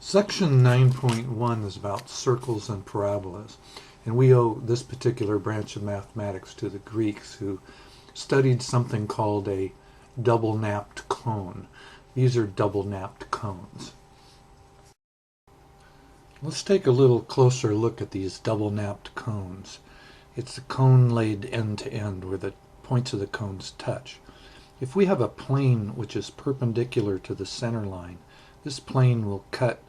Section 9.1 is about circles and parabolas, and we owe this particular branch of mathematics to the Greeks, who studied something called a double-napped cone. These are double-napped cones. Let's take a little closer look at these double-napped cones. It's a cone laid end to end where the points of the cones touch. If we have a plane which is perpendicular to the center line, this plane will cut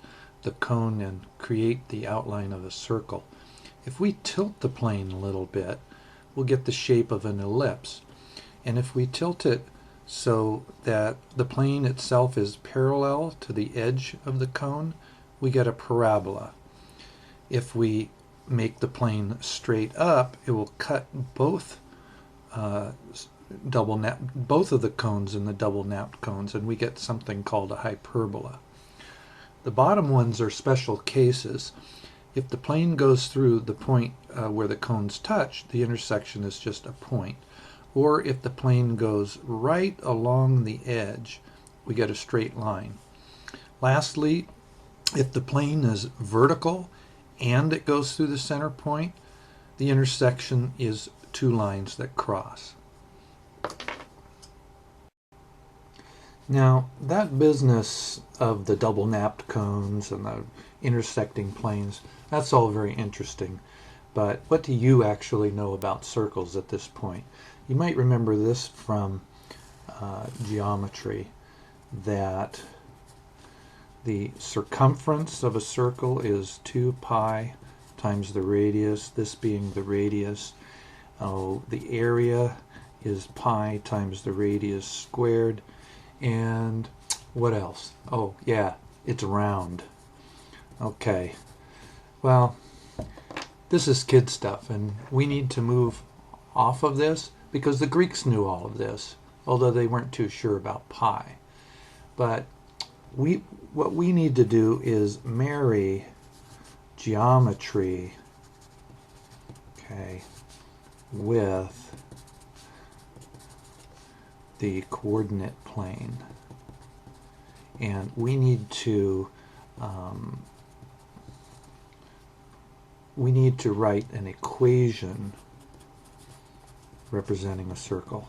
the cone and create the outline of a circle. If we tilt the plane a little bit, we'll get the shape of an ellipse. And if we tilt it so that the plane itself is parallel to the edge of the cone, we get a parabola. If we make the plane straight up, it will cut both both of the cones in the double-napped cones, and we get something called a hyperbola. The bottom ones are special cases. If the plane goes through the point where the cones touch, the intersection is just a point. Or if the plane goes right along the edge, we get a straight line. Lastly, if the plane is vertical and it goes through the center point, the intersection is two lines that cross. Now, that business of the double-napped cones and the intersecting planes, that's all very interesting. But what do you actually know about circles at this point? You might remember this from geometry, that the circumference of a circle is 2 pi times the radius, this being the radius. The area is pi times the radius squared. And what else? Oh, yeah, it's round. Okay, well, this is kid stuff, and we need to move off of this because the Greeks knew all of this, although they weren't too sure about pi. But what we need to do is marry geometry, okay, with the coordinate plane, and we need to write an equation representing a circle.